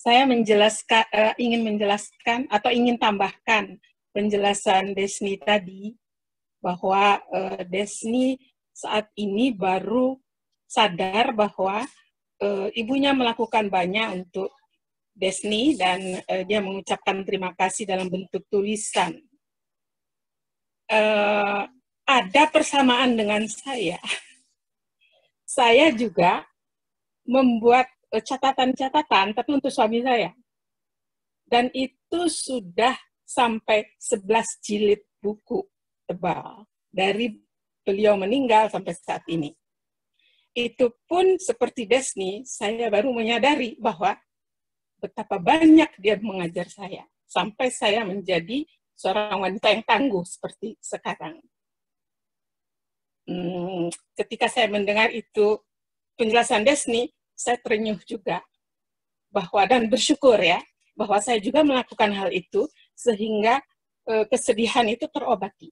saya ingin menjelaskan atau ingin tambahkan penjelasan Desni tadi, bahwa Desni saat ini baru sadar bahwa ibunya melakukan banyak untuk Desni dan dia mengucapkan terima kasih dalam bentuk tulisan. Ada persamaan dengan saya. Saya juga membuat catatan-catatan, tapi untuk suami saya. Dan itu sudah sampai 11 jilid buku tebal. Dari beliau meninggal sampai saat ini. Itu pun seperti Desni, saya baru menyadari bahwa betapa banyak dia mengajar saya. Sampai saya menjadi seorang wanita yang tangguh seperti sekarang. Ketika saya mendengar itu, penjelasan Desni, saya terenyuh juga bahwa dan bersyukur ya bahwa saya juga melakukan hal itu sehingga kesedihan itu terobati.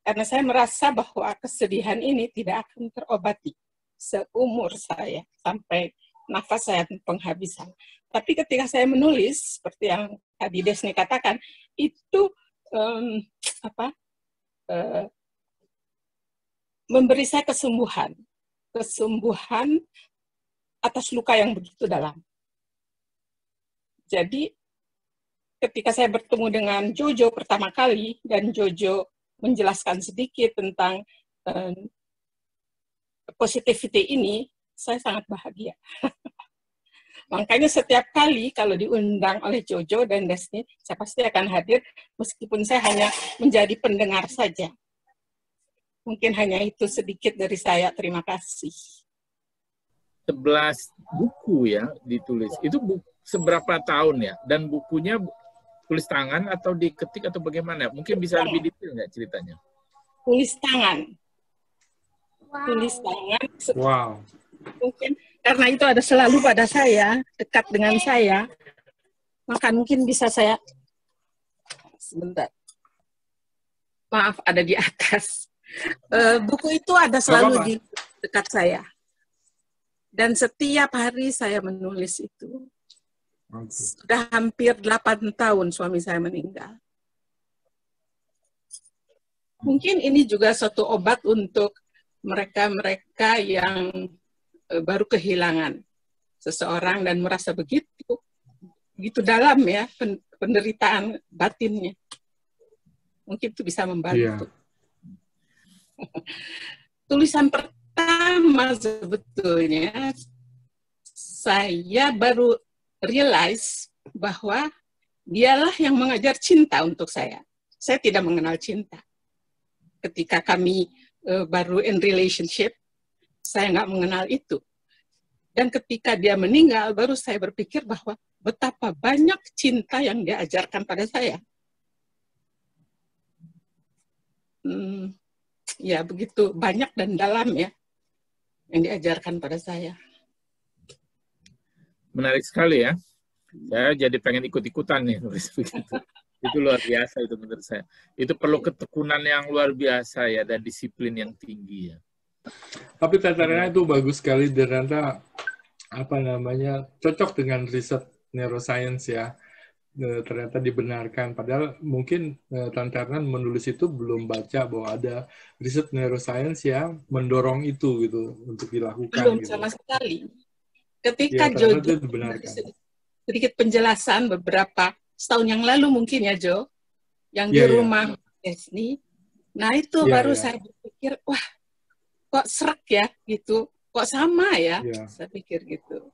Karena saya merasa bahwa kesedihan ini tidak akan terobati seumur saya sampai nafas saya penghabisan. Tapi ketika saya menulis seperti yang tadi Desni katakan, itu memberi saya kesembuhan atas luka yang begitu dalam. Jadi ketika saya bertemu dengan Jojo pertama kali dan Jojo menjelaskan sedikit tentang positivity ini, saya sangat bahagia. Makanya setiap kali kalau diundang oleh Jojo dan Desni, saya pasti akan hadir meskipun saya hanya menjadi pendengar saja. Mungkin hanya itu sedikit dari saya. Terima kasih. 11 buku ya ditulis. Itu seberapa tahun ya? Dan bukunya tulis tangan atau diketik atau bagaimana? Mungkin bisa lebih detail nggak ceritanya? Tulis tangan. Wow. Tulis tangan. Wow. Mungkin karena itu ada selalu pada saya, dekat dengan saya, maka mungkin bisa saya sebentar. Maaf, ada di atas. Buku itu ada selalu di dekat saya. Dan setiap hari saya menulis itu. Sudah hampir 8 tahun suami saya meninggal. Mungkin ini juga suatu obat untuk mereka-mereka yang baru kehilangan seseorang dan merasa begitu dalam ya penderitaan batinnya. Mungkin itu bisa membantu. Yeah. Tulisan pertama sebetulnya saya baru realize bahwa dialah yang mengajar cinta untuk saya. Saya tidak mengenal cinta. Ketika kami baru in relationship, saya nggak mengenal itu. Dan ketika dia meninggal, baru saya berpikir bahwa betapa banyak cinta yang dia ajarkan pada saya. Ya, begitu banyak dan dalam ya yang diajarkan pada saya. Menarik sekali ya. Saya jadi pengen ikut-ikutan nih nulis begitu. Itu luar biasa itu menurut saya. Itu perlu ketekunan yang luar biasa ya dan disiplin yang tinggi ya. Tapi katanya itu bagus sekali dan ternyata cocok dengan riset neuroscience ya. Ternyata dibenarkan. Padahal mungkin Tante Erna menulis itu belum baca bahwa ada riset neuroscience yang mendorong itu gitu untuk dilakukan. Belum gitu. Sama sekali. Ketika Jojo sedikit penjelasan beberapa setahun yang lalu mungkin ya Jo, yang di rumah Desni. Nah itu baru saya berpikir, wah kok serak ya gitu, kok sama ya, saya pikir gitu.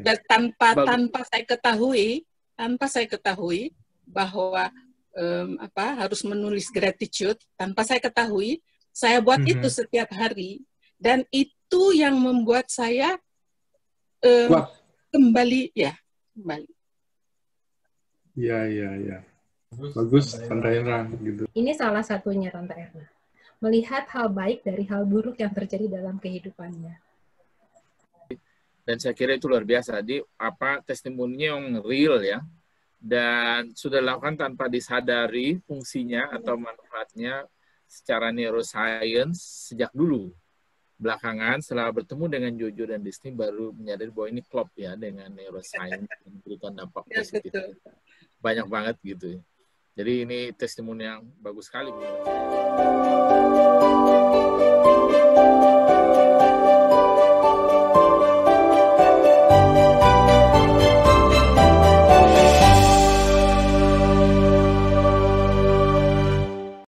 Dan tanpa saya ketahui bahwa harus menulis gratitude, tanpa saya ketahui, saya buat itu setiap hari dan itu yang membuat saya kembali. Iya. Bagus Tante Erna gitu. Ini salah satunya Tante Erna. Melihat hal baik dari hal buruk yang terjadi dalam kehidupannya. Dan saya kira itu luar biasa. Jadi testimoninya yang real ya. Dan sudah dilakukan tanpa disadari fungsinya atau manfaatnya secara neuroscience sejak dulu. belakangan setelah bertemu dengan Jojo dan Disney baru menyadari bahwa ini klop ya dengan neuroscience memberikan dampak positif banyak banget gitu. Jadi ini testimoni yang bagus sekali menurut saya.